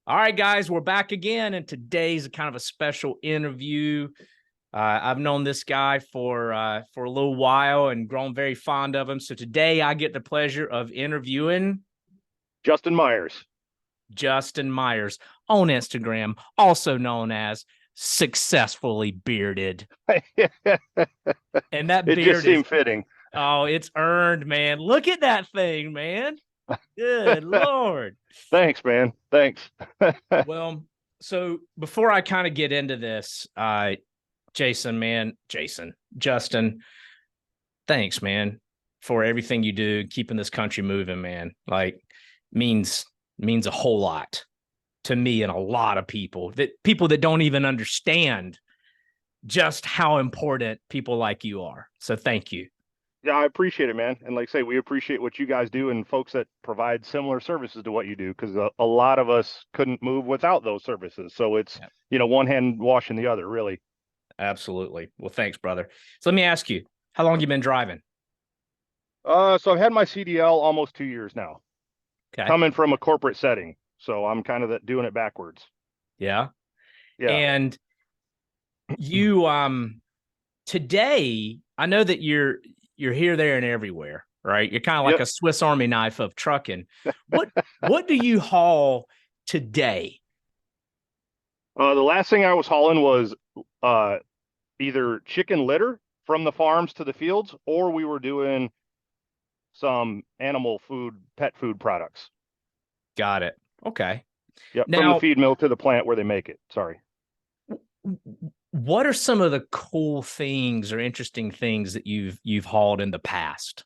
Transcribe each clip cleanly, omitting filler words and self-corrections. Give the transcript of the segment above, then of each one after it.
All right, guys, we're back again, and today's kind of a special interview. I've known this guy for a little while and grown very fond of him. So today I get the pleasure of interviewing Justin Meyers. Justin Meyers on Instagram, also known as Successfully Bearded. And that It just beard is, seemed fitting. oh, it's earned, man. Look at that thing, man. Good Lord. Thanks, man. Thanks. Well, so before I kind of get into this, Justin, thanks, man, for everything you do, keeping this country moving, man. Like means a whole lot to me and a lot of people that don't even understand just how important people like you are. So thank you. Yeah, I appreciate it, man. And like I say, we appreciate what you guys do and folks that provide similar services to what you do, because a lot of us couldn't move without those services. So it's, one hand washing the other, really. Absolutely. Well, thanks, brother. So let me ask you, how long you been driving? So I've had my CDL almost 2 years now, coming from a corporate setting. So I'm kind of doing it backwards. Yeah. Yeah. And you, today, I know that you're here, there, and everywhere, right? You're kind of like a Swiss Army knife of trucking. What do you haul today? The last thing I was hauling was either chicken litter from the farms to the fields, or we were doing some animal food, pet food products. Got it. Okay. Yeah, now, from the feed mill to the plant where they make it. Sorry. What are some of the cool things or interesting things that you've hauled in the past?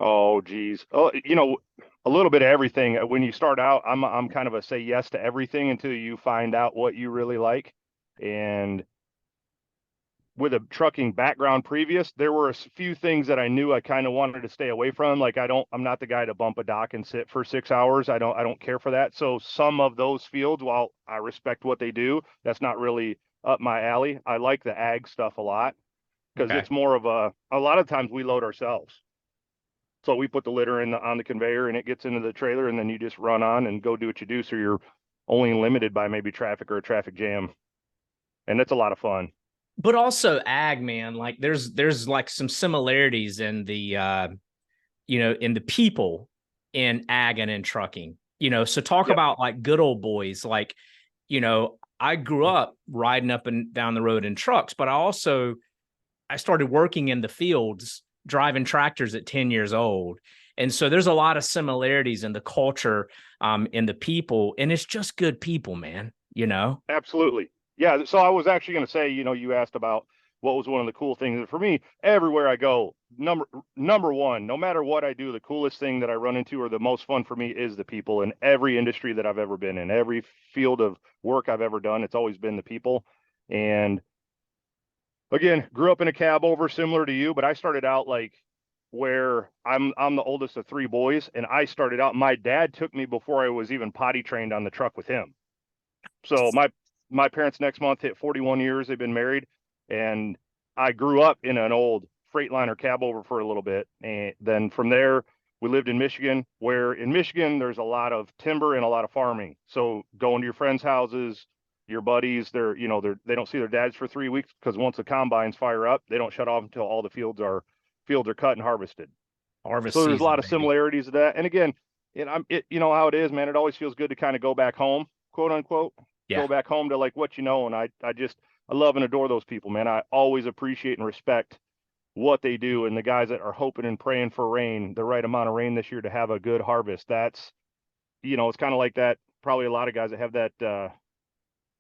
Oh, geez. Oh, a little bit of everything. When you start out, I'm kind of a say yes to everything until you find out what you really like. And with a trucking background previous, there were a few things that I knew I kind of wanted to stay away from. Like I'm not the guy to bump a dock and sit for 6 hours. I don't care for that. So some of those fields, while I respect what they do, that's not really up my alley. I like the ag stuff a lot because it's more of a lot of times we load ourselves. So we put the litter on the conveyor and it gets into the trailer, and then you just run on and go do what you do. So you're only limited by maybe traffic or a traffic jam. And that's a lot of fun. But also ag, man, like there's like some similarities in the in the people in ag and in trucking. So talk about like good old boys. Like, I grew up riding up and down the road in trucks, but I started working in the fields, driving tractors at 10 years old. And so there's a lot of similarities in the culture, in the people, and it's just good people, man, Absolutely. Yeah, so I was actually going to say, you asked about what was one of the cool things. For me, everywhere I go, number one, no matter what I do, the coolest thing that I run into or the most fun for me is the people. In every industry that I've ever been in, every field of work I've ever done, it's always been the people. And again, grew up in a cab over, similar to you, but I started out like where I'm the oldest of three boys, and I started out, my dad took me before I was even potty trained on the truck with him. So my parents next month hit 41 years. They've been married, and I grew up in an old Freightliner cab over for a little bit. And then from there, we lived in Michigan, where in Michigan, there's a lot of timber and a lot of farming. So going to your friends' houses, your buddies, they don't see their dads for 3 weeks because once the combines fire up, they don't shut off until all the fields are cut and harvested. So there's a lot of similarities to that. And again, you know how it is, man. It always feels good to kind of go back home, quote unquote. Go back home to like what and I love and adore those people, man. I always appreciate and respect what they do, and the guys that are hoping and praying for rain, the right amount of rain this year to have a good harvest. That's it's kind of like that. Probably a lot of guys that have that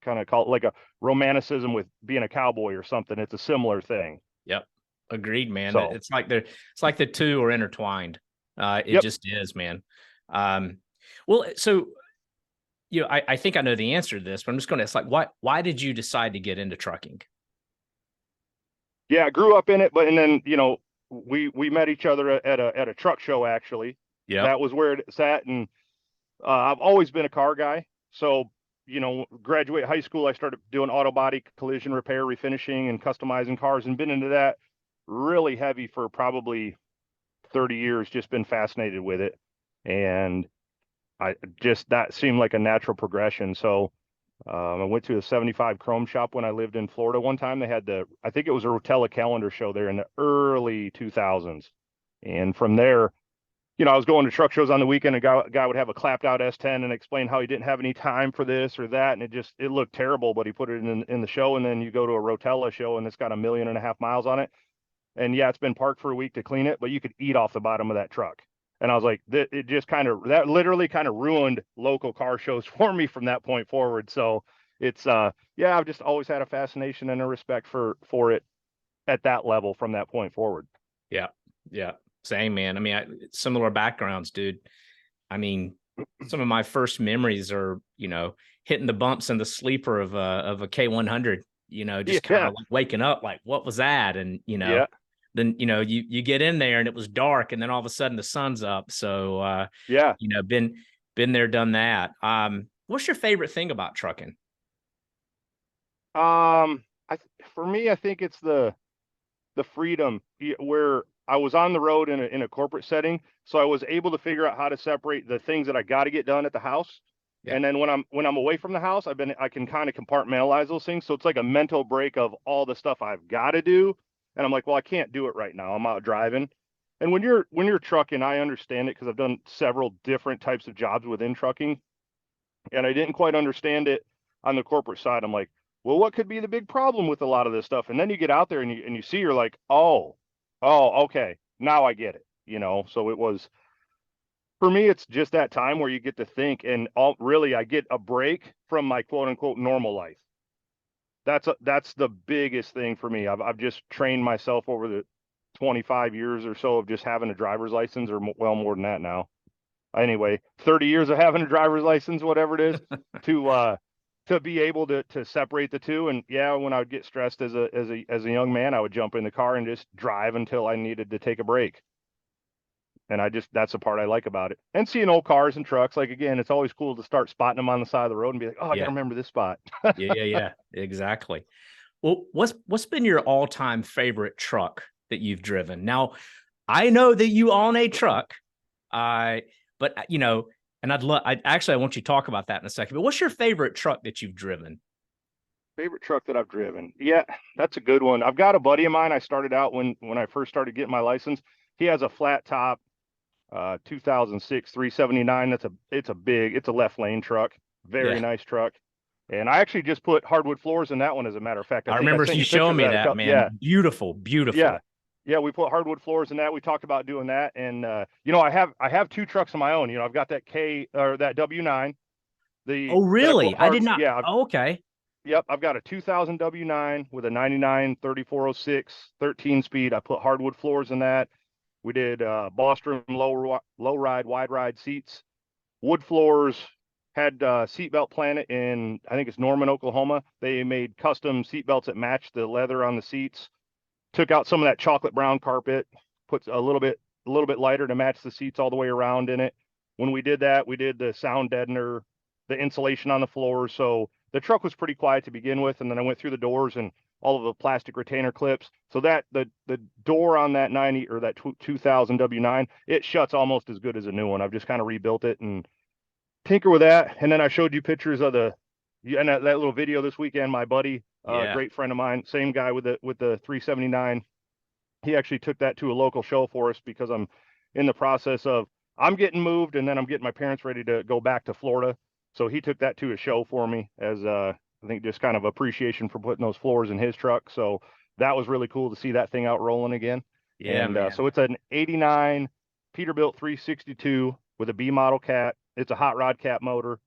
kind of call it like a romanticism with being a cowboy or something. It's a similar thing. Yep, agreed, man. So, it's like the two are intertwined. It just is, man. Well, so I think I know the answer to this, but I'm just going to ask, like, why did you decide to get into trucking? Yeah, I grew up in it, and then, we met each other at a truck show, actually. Yeah. That was where it sat. And I've always been a car guy. So, graduate high school, I started doing auto body collision repair, refinishing, and customizing cars, and been into that really heavy for probably 30 years, just been fascinated with it. And I just, that seemed like a natural progression. So I went to a 75 Chrome shop when I lived in Florida one time. They had I think it was a Rotella calendar show there in the early 2000s. And from there, I was going to truck shows on the weekend, and a guy would have a clapped out S10 and explain how he didn't have any time for this or that. And it looked terrible, but he put it in the show. And then you go to a Rotella show and it's got 1.5 million miles on it. And yeah, it's been parked for a week to clean it, but you could eat off the bottom of that truck. And I was like, it just that literally kind of ruined local car shows for me from that point forward. So it's, yeah, I've just always had a fascination and a respect for it at that level from that point forward. Yeah. Yeah. Same, man. I mean, similar backgrounds, dude. I mean, some of my first memories are, hitting the bumps in the sleeper of a K100, just kind Yeah. of like waking up, like, what was that? And, Yeah. then, you get in there and it was dark, and then all of a sudden the sun's up. So, Yeah. been there, done that. What's your favorite thing about trucking? For me, I think it's the freedom where I was on the road in a corporate setting. So I was able to figure out how to separate the things that I got to get done at the house. Yeah. And then when I'm away from the house, I can kind of compartmentalize those things. So it's like a mental break of all the stuff I've got to do. And I'm like, well, I can't do it right now. I'm out driving. And when you're trucking, I understand it because I've done several different types of jobs within trucking. And I didn't quite understand it on the corporate side. I'm like, well, what could be the big problem with a lot of this stuff? And then you get out there and you see, you're like, oh, okay, now I get it. So it was, for me, it's just that time where you get to think, and really I get a break from my quote unquote normal life. That's the biggest thing for me. I've just trained myself over the 25 years or so of just having a driver's license, or well, more than that now. Anyway, 30 years of having a driver's license, whatever it is, to be able to separate the two. And yeah, when I would get stressed as a young man, I would jump in the car and just drive until I needed to take a break. And that's the part I like about it. And seeing old cars and trucks, like, again, it's always cool to start spotting them on the side of the road and be like, oh, I got to Yeah. remember this spot. Yeah. Exactly. Well, what's been your all-time favorite truck that you've driven? Now, I know that you own a truck, but and I want you to talk about that in a second. But what's your favorite truck that you've driven? Favorite truck that I've driven? Yeah, that's a good one. I've got a buddy of mine. I started out when I first started getting my license. He has a flat top 2006 379. It's a left lane truck. Very Yeah, nice truck. And I actually just put hardwood floors in that one, as a matter of fact. I I think I remember sent you you a picture showing of me that. that, Yeah, man. Beautiful, yeah, beautiful. yeah. We put hardwood floors in that. We talked about doing that. And I have two trucks of my own. I've got that that W9, Oh, that I put really? I did not. yeah. Oh, okay. Yep, I've got a 2000 W9 with a 99 3406 13 speed. I put hardwood floors in that. We did Bostrom low ride, wide ride seats, wood floors. Had seatbelt Planet in, I think it's Norman, Oklahoma. They made custom seatbelts that matched the leather on the seats. Took out some of that chocolate brown carpet, put a little bit lighter to match the seats all the way around in it. When we did that, we did the sound deadener, the insulation on the floors. So the truck was pretty quiet to begin with, and then I went through the doors and all of the plastic retainer clips. So that the door on that 90 or that 2000 W9, it shuts almost as good as a new one. I've just kind of rebuilt it and tinker with that. And then I showed you pictures of and that little video this weekend. My buddy, Yeah. great friend of mine, same guy with the 379. He actually took that to a local show for us because I'm in the process of, I'm getting moved, and then I'm getting my parents ready to go back to Florida. So he took that to a show for me as I think just kind of appreciation for putting those floors in his truck. So that was really cool to see that thing out rolling again. Yeah, And man. so it's an 89 Peterbilt 362 with a B model cat. It's a hot rod cat motor,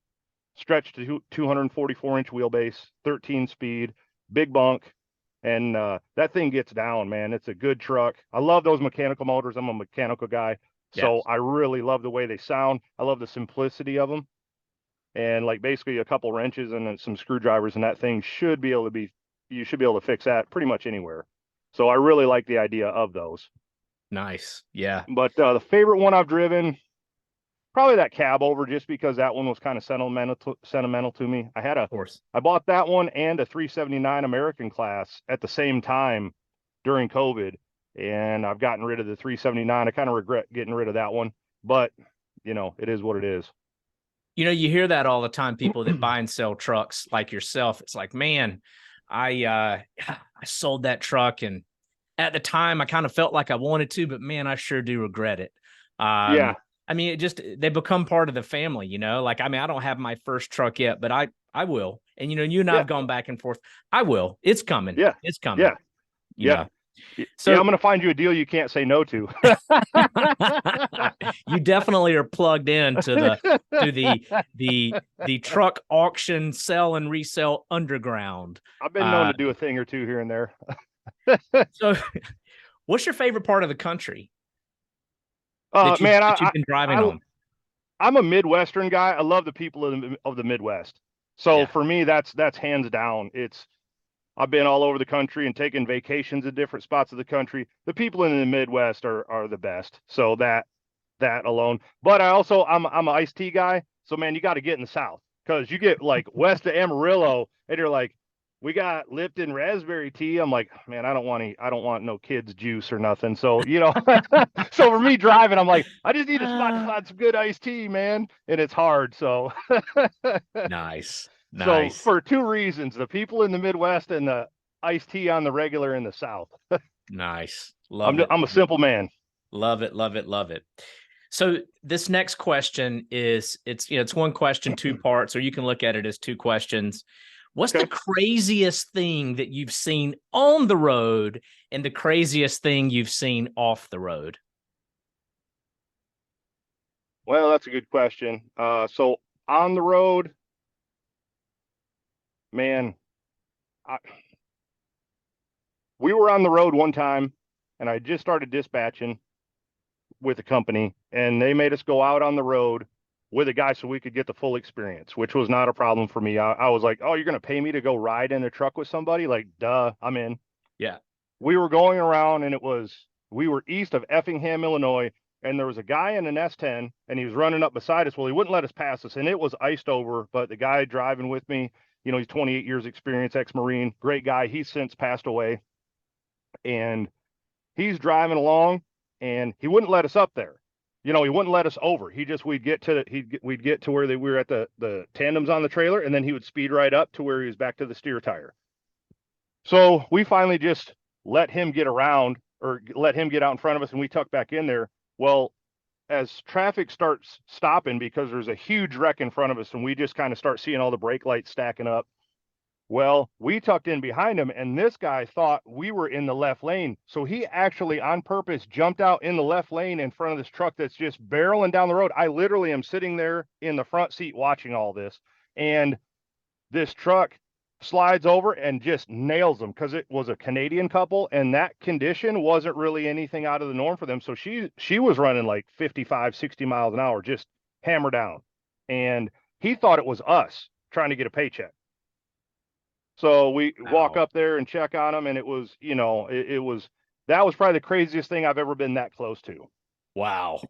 stretched to 244-inch wheelbase, 13 speed, big bunk. And that thing gets down, man. It's a good truck. I love those mechanical motors. I'm a mechanical guy. Yeah. So I really love the way they sound. I love the simplicity of them. And like basically a couple wrenches and then some screwdrivers, and that thing you should be able to fix that pretty much anywhere. So I really like the idea of those. Nice. Yeah. But the favorite one I've driven, probably that cab over, just because that one was kind of sentimental to me. Of course. I bought that one and a 379 American class at the same time during COVID, and I've gotten rid of the 379. I kind of regret getting rid of that one, but it is what it is. You hear that all the time. People that buy and sell trucks like yourself. It's like, man, I sold that truck, and at the time I kind of felt like I wanted to, but man, I sure do regret it. Yeah. I mean, they become part of the family, Like, I mean, I don't have my first truck yet, but I will. And you and I Yeah. have gone back and forth. I will. It's coming. Yeah. It's coming. Yeah. Yeah. Yeah, I'm So going to find you a deal you can't say no to. you definitely are plugged in to the truck auction, sell and resell underground. I've been known to do a thing or two here and there. So what's your favorite part of the country Man, that you've been driving on? I'm a Midwestern guy. I love the people of the Midwest. So for me, that's hands down. I've been all over the country and taken vacations in different spots of the country. The people in the Midwest are the best. So that alone. But I'm an iced tea guy. So man, you got to get in the South, because you get like west of Amarillo and you're like, we got Lipton raspberry tea. I'm like, man, I don't want no kids juice or nothing. So, so for me driving, I'm like, I just need a spot to find some good iced tea, man. And it's hard. So Nice. So for two reasons, the people in the Midwest and the iced tea on the regular in the South. Nice. Love it. I'm a simple man. Love it. Love it. Love it. So this next question it's one question, two parts, or you can look at it as two questions. What's the craziest thing that you've seen on the road and the craziest thing you've seen off the road? Well, that's a good question. So on the road, man, we were on the road one time, and I just started dispatching with a company, and they made us go out on the road with a guy so we could get the full experience, which was not a problem for me. I was like, oh, you're going to pay me to go ride in a truck with somebody? Like, duh, I'm in. Yeah. We were going around, and we were east of Effingham, Illinois, and there was a guy in an S10, and he was running up beside us. Well, he wouldn't let us pass us, and it was iced over, but the guy driving with me, he's 28 years experience, ex-Marine, great guy. He's since passed away, and he's driving along, and he wouldn't let us up there. He wouldn't let us over. We'd get to where we were at the tandems on the trailer, and then he would speed right up to where he was back to the steer tire. So we finally just let him get around, or let him get out in front of us, and we tucked back in there. Well, as traffic starts stopping because there's a huge wreck in front of us, and we just kind of start seeing all the brake lights stacking up. Well, we tucked in behind him, and this guy thought we were in the left lane. So he actually on purpose jumped out in the left lane in front of this truck that's just barreling down the road. I literally am sitting there in the front seat watching all this, and this truck slides over and just nails them, because it was a Canadian couple, and that condition wasn't really anything out of the norm for them. So she was running like 55, 60 miles an hour, just hammer down. And he thought it was us trying to get a paycheck. So we walk up there and check on him, and it was, that was probably the craziest thing I've ever been that close to. Wow.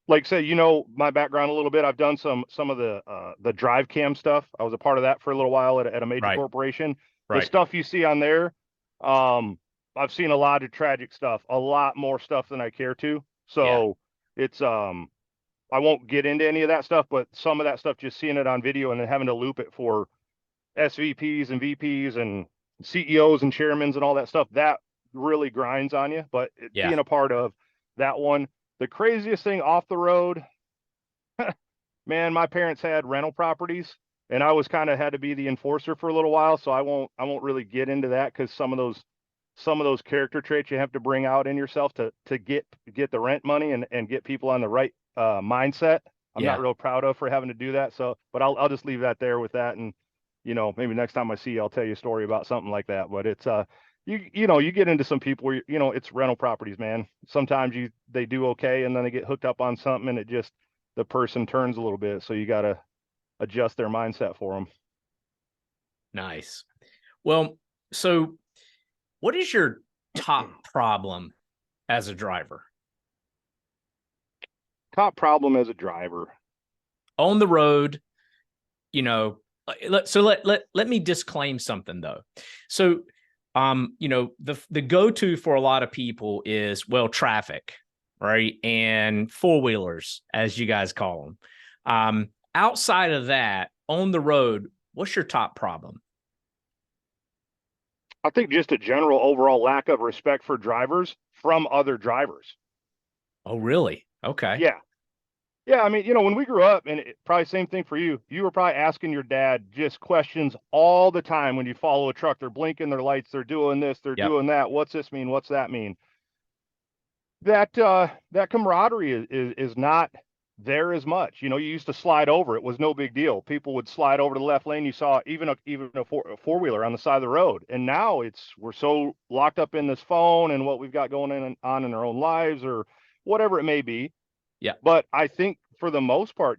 Like I said, my background a little bit. I've done some of the drive cam stuff. I was a part of that for a little while at a major corporation. The stuff you see on there, I've seen a lot of tragic stuff, a lot more stuff than I care to. So it's I won't get into any of that stuff, but some of that stuff, just seeing it on video and then having to loop it for SVPs and VPs and CEOs and chairmans and all that stuff, that really grinds on you. But being a part of that one, the craziest thing off the road, man, my parents had rental properties, and I was kind of had to be the enforcer for a little while. So I won't really get into that, because some of those character traits you have to bring out in yourself to get the rent money and get people on the right mindset. I'm not real proud of for having to do that. So, but I'll just leave that there with that. And, maybe next time I see you, I'll tell you a story about something like that. But it's, you get into some people where, it's rental properties, man. Sometimes they do okay, and then they get hooked up on something, and the person turns a little bit. So you got to adjust their mindset for them. Nice. Well, so what is your top problem as a driver? Top problem as a driver on the road, so let me disclaim something though. So, the go-to for a lot of people is, well, traffic, right? And four-wheelers, as you guys call them. Outside of that, on the road, what's your top problem? I think just a general overall lack of respect for drivers from other drivers. Oh, really? Okay. Yeah. Yeah, I mean, when we grew up, and probably same thing for you, you were probably asking your dad just questions all the time when you follow a truck. They're blinking their lights, they're doing this, they're Yep. doing that. What's this mean? What's that mean? That camaraderie is not there as much. You used to slide over. It was no big deal. People would slide over to the left lane. You saw even a four-wheeler on the side of the road. And now we're so locked up in this phone and what we've got going on in our own lives or whatever it may be. Yep. But I think for the most part,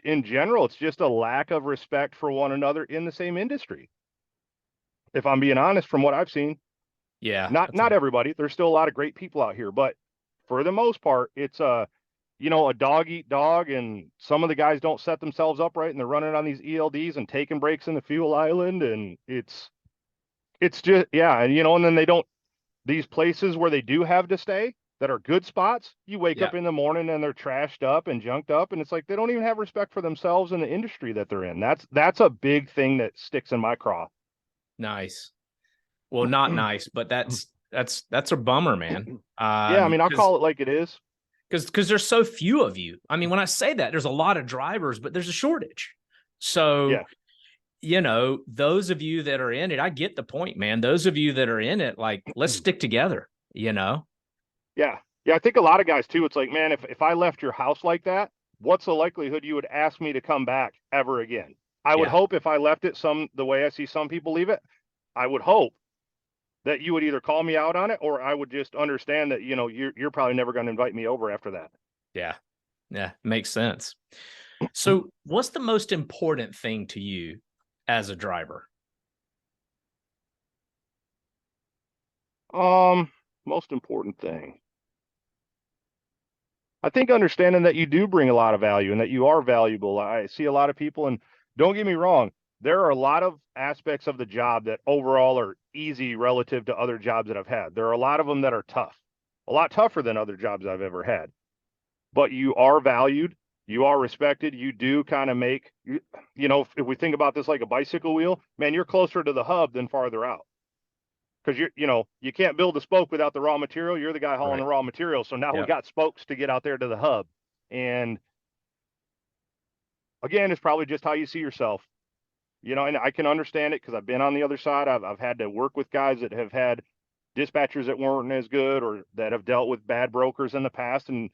in general, it's just a lack of respect for one another in the same industry. If I'm being honest, from what I've seen, Yeah. not everybody. There's still a lot of great people out here, but for the most part, it's a dog eat dog, and some of the guys don't set themselves up right, and they're running on these ELDs and taking breaks in the fuel island, and it's just yeah, and then they don't these places where they do have to stay that are good spots. You wake Yeah. up in the morning and they're trashed up and junked up, and it's like they don't even have respect for themselves and the industry that they're in. That's a big thing that sticks in my craw. Nice. Well, not nice, but that's a bummer, man. Yeah, I mean, I'll call it like it is. Because there's so few of you. I mean, when I say that, there's a lot of drivers, but there's a shortage. So, Yeah. Those of you that are in it, I get the point, man. Those of you that are in it, like, let's stick together. Yeah. Yeah. I think a lot of guys too, it's like, man, if I left your house like that, what's the likelihood you would ask me to come back ever again? I would Yeah. hope if I left it the way I see some people leave it, I would hope that you would either call me out on it or I would just understand that, you're probably never going to invite me over after that. Yeah. Yeah. Makes sense. So, what's the most important thing to you as a driver? Most important thing. I think understanding that you do bring a lot of value and that you are valuable. I see a lot of people, and don't get me wrong, there are a lot of aspects of the job that overall are easy relative to other jobs that I've had. There are a lot of them that are tough, a lot tougher than other jobs I've ever had. But you are valued, you are respected. You do kind of if we think about this like a bicycle wheel, man, you're closer to the hub than farther out. Because you can't build a spoke without the raw material. You're the guy hauling Right. the raw material. So now we Yeah. got spokes to get out there to the hub. And again, it's probably just how you see yourself. And I can understand it because I've been on the other side. I've had to work with guys that have had dispatchers that weren't as good or that have dealt with bad brokers in the past. And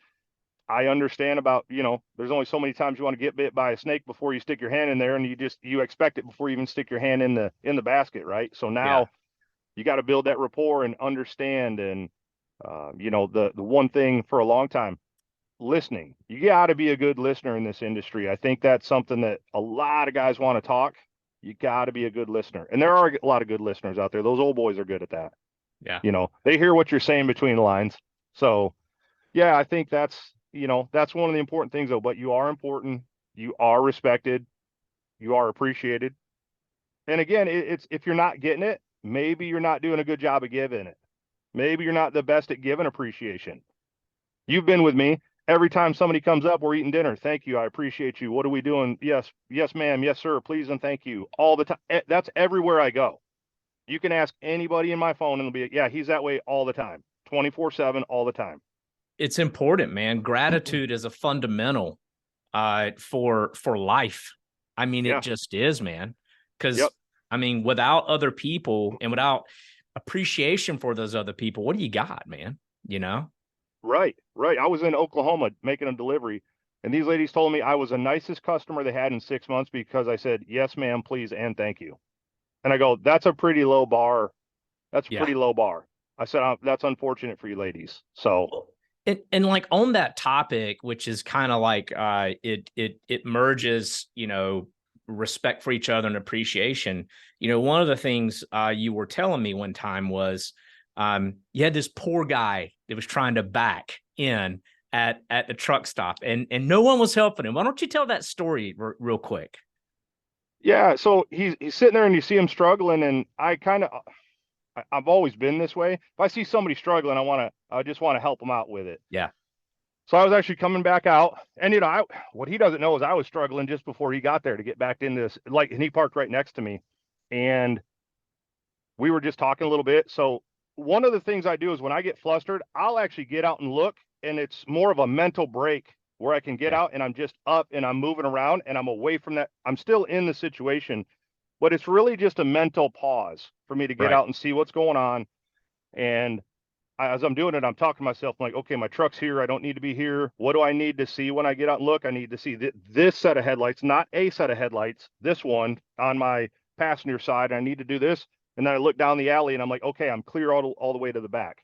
I understand about, there's only so many times you want to get bit by a snake before you stick your hand in there, and you expect it before you even stick your hand in the basket, right? So Yeah. now you got to build that rapport and understand. And the one thing for a long time, listening. You got to be a good listener in this industry. I think that's something that a lot of guys want to talk. You got to be a good listener, and there are a lot of good listeners out there. Those old boys are good at that. Yeah. They hear what you're saying between the lines. So yeah, I think that's one of the important things though. But you are important. You are respected. You are appreciated. And again, it's if you're not getting it, maybe you're not doing a good job of giving it. Maybe you're not the best at giving appreciation. You've been with me. Every time somebody comes up, we're eating dinner. Thank you. I appreciate you. What are we doing? Yes. Yes, ma'am. Yes, sir. Please and thank you. All the time. That's everywhere I go. You can ask anybody in my phone and it'll be, yeah, he's that way all the time, 24/7, all the time. It's important, man. Gratitude is a fundamental for life. I mean, it Yeah. just is, man. Because Yep. I mean, without other people and without appreciation for those other people, what do you got, man? Right. Right. I was in Oklahoma making a delivery, and these ladies told me I was the nicest customer they had in 6 months because I said, yes, ma'am, please, and thank you. And I go, that's a pretty low bar. That's a Yeah. pretty low bar. I said, that's unfortunate for you ladies. So And like on that topic, which is kind of like it merges, respect for each other and appreciation. One of the things you were telling me one time was you had this poor guy that was trying to back in at the truck stop, and no one was helping him. Why don't you tell that story real quick? yeah, so he's sitting there and you see him struggling, and I've always been this way. If I see somebody struggling, I just want to help them out with it. Yeah. So I was actually coming back out, and what he doesn't know is I was struggling just before he got there to get back in this, like, and he parked right next to me, and we were just talking a little bit. So one of the things I do is when I get flustered, I'll actually get out and look, and it's more of a mental break where I can get Yeah. out and I'm just up and I'm moving around and I'm away from that. I'm still in the situation, but it's really just a mental pause for me to get Right. out and see what's going on. And as I'm doing it, I'm talking to myself, I'm like, okay, my truck's here. I don't need to be here. What do I need to see when I get out and look? I need to see this set of headlights, not a set of headlights, this one on my passenger side. I need to do this. And then I look down the alley and I'm like, okay, I'm clear all the way to the back.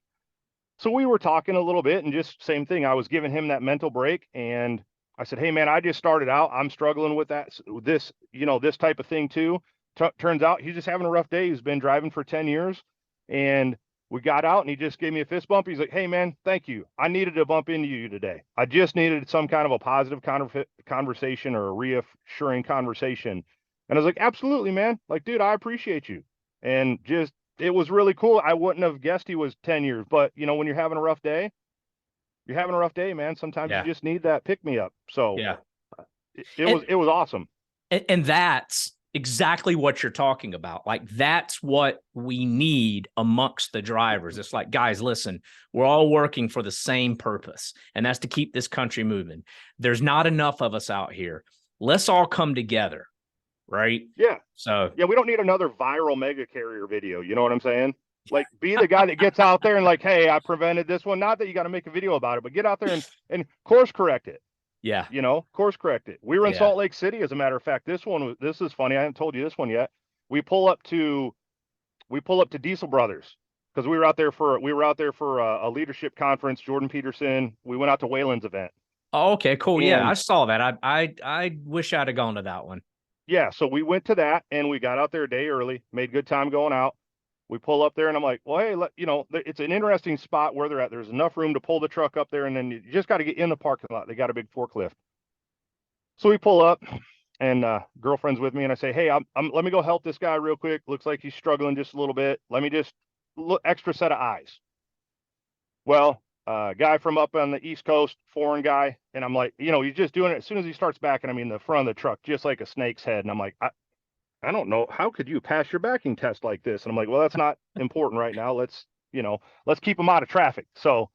So we were talking a little bit and just same thing. I was giving him that mental break, and I said, hey man, I just started out. I'm struggling with this type of thing too. Turns out he's just having a rough day. He's been driving for 10 years, and we got out and he just gave me a fist bump. He's like, hey man, thank you. I needed to bump into you today. I just needed some kind of a positive conversation or a reassuring conversation. And I was like, absolutely, man. Like, dude, I appreciate you. And just, it was really cool. I wouldn't have guessed he was 10 years, but when you're having a rough day, man. Sometimes you Yeah. just need that pick me up. So Yeah. it And, was awesome. and that's exactly what you're talking about. Like, that's what we need amongst the drivers. It's like, guys, listen, we're all working for the same purpose, and that's to keep this country moving. There's not enough of us out here. Let's all come together. Right. Yeah. So, Yeah. We don't need another viral mega carrier video. You know what I'm saying? Like, be the guy that gets out there and like, hey, I prevented this one. Not that you got to make a video about it, but get out there and course correct it. yeah. Course correct it. We were in Yeah. Salt Lake City, as a matter of fact. This is funny. I haven't told you this one yet. We pull up to Diesel Brothers because we were out there for a leadership conference. Jordan Peterson. We went out to Wayland's event. Oh, okay, cool. Yeah, I And saw that. I wish I'd have gone to that one. yeah, so we went to that and we got out there a day early, made good time going out. We pull up there and I'm like, well, hey, it's an interesting spot where they're at. There's enough room to pull the truck up there, and then you just got to get in the parking lot. They got a big forklift. So we pull up, and girlfriend's with me, and I say, hey, let me go help this guy real quick. Looks like he's struggling just a little bit. Let me just look, extra set of eyes. Well, guy from up on the East Coast, foreign guy, and I'm like, he's just doing it as soon as he starts backing. I mean, the front of the truck, just like a snake's head, and I'm like, I don't know, how could you pass your backing test like this? And I'm like, well, that's not important right now. Let's keep him out of traffic. So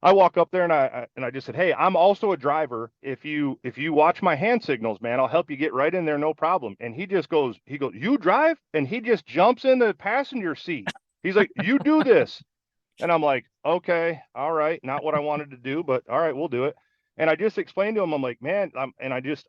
I walk up there and I just said, hey, I'm also a driver. If you watch my hand signals, man, I'll help you get right in there, no problem. And he goes, you drive? And he just jumps in the passenger seat. He's like, you do this. And I'm like, okay, all right, not what I wanted to do, but all right, we'll do it. And I just explained to him, I'm like, man,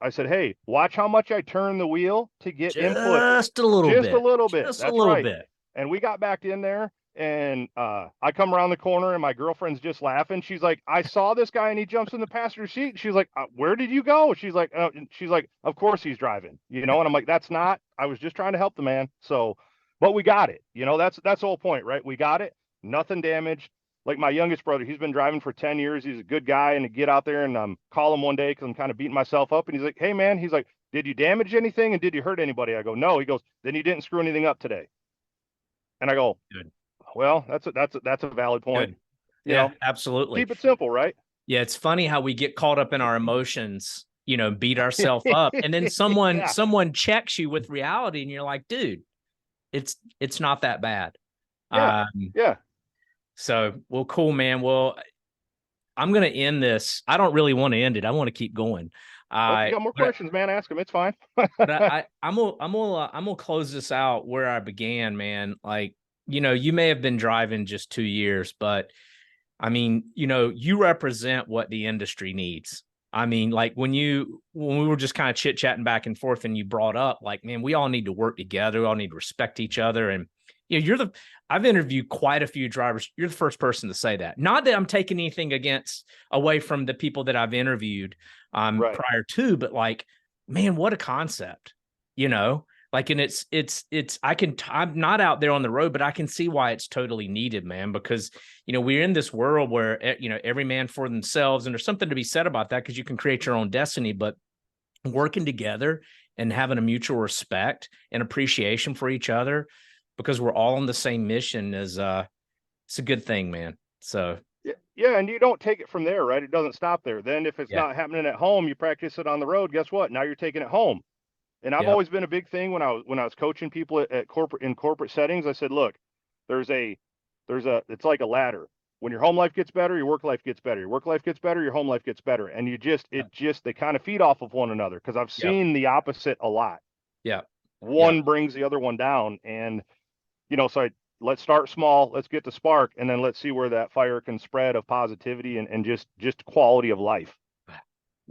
I said, hey, watch how much I turn the wheel to get input. Just a little Just bit. a little bit. Just a That's little right. bit. And we got back in there, and I come around the corner and my girlfriend's just laughing. She's like, I saw this guy and he jumps in the passenger seat. She's like, where did you go? She's like, of course he's driving, And I'm like, I was just trying to help the man. So, but we got it. That's the whole point, right? We got it. Nothing damaged. Like my youngest brother, he's been driving for 10 years. He's a good guy. And to get out there and call him one day because I'm kind of beating myself up. And he's like, hey, man, he's like, did you damage anything? And did you hurt anybody? I go, no. He goes, then you didn't screw anything up today. And I go, Good. well, that's a valid point. Good. Yeah, absolutely. Keep it simple, right? Yeah, it's funny how we get caught up in our emotions, beat ourselves up. And then someone checks you with reality and you're like, dude, it's not that bad. Yeah. Yeah. So, well, cool, man. Well, I'm going to end this. I don't really want to end it. I want to keep going. If you got more questions, man, ask them. It's fine. But I'm gonna close this out where I began, man. Like, you may have been driving just 2 years, but I mean, you represent what the industry needs. I mean, like when we were just kind of chit chatting back and forth and you brought up like, man, we all need to work together. We all need to respect each other. And I've interviewed quite a few drivers. You're the first person to say that. Not that I'm taking anything away from the people that I've interviewed Right. prior to, but like, man, what a concept, like, and I'm not out there on the road, but I can see why it's totally needed, man, because, we're in this world where, every man for themselves, and there's something to be said about that because you can create your own destiny, but working together and having a mutual respect and appreciation for each other because we're all on the same mission is it's a good thing, man. So Yeah, and you don't take it from there, right? It doesn't stop there. Then if it's Yeah. not happening at home, you practice it on the road. Guess what? Now you're taking it home. And I've Yep. always been a big thing when I was coaching people at corporate settings. I said, look, there's a it's like a ladder. When your home life gets better, your work life gets better. Your work life gets better, your home life gets better. And Yep. they kind of feed off of one another, because I've Yep. seen the opposite a lot. Yep. Yep. One brings the other one down. And, let's start small, let's get the spark, and then let's see where that fire can spread of positivity and just quality of life,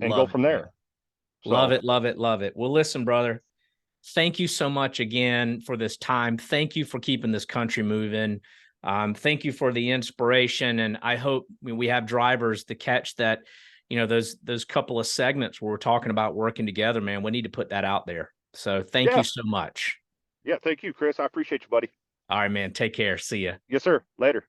and go Love it, from man. there. Love So it. Love it. Love it. Well, listen, brother, thank you so much again for this time. Thank you for keeping this country moving. Thank you for the inspiration. And I hope we have drivers to catch that, those couple of segments where we're talking about working together, man. We need to put that out there. So thank you yeah, so much. yeah, thank you, Chris. I appreciate you, buddy. All right, man. Take care. See ya. Yes, sir. Later.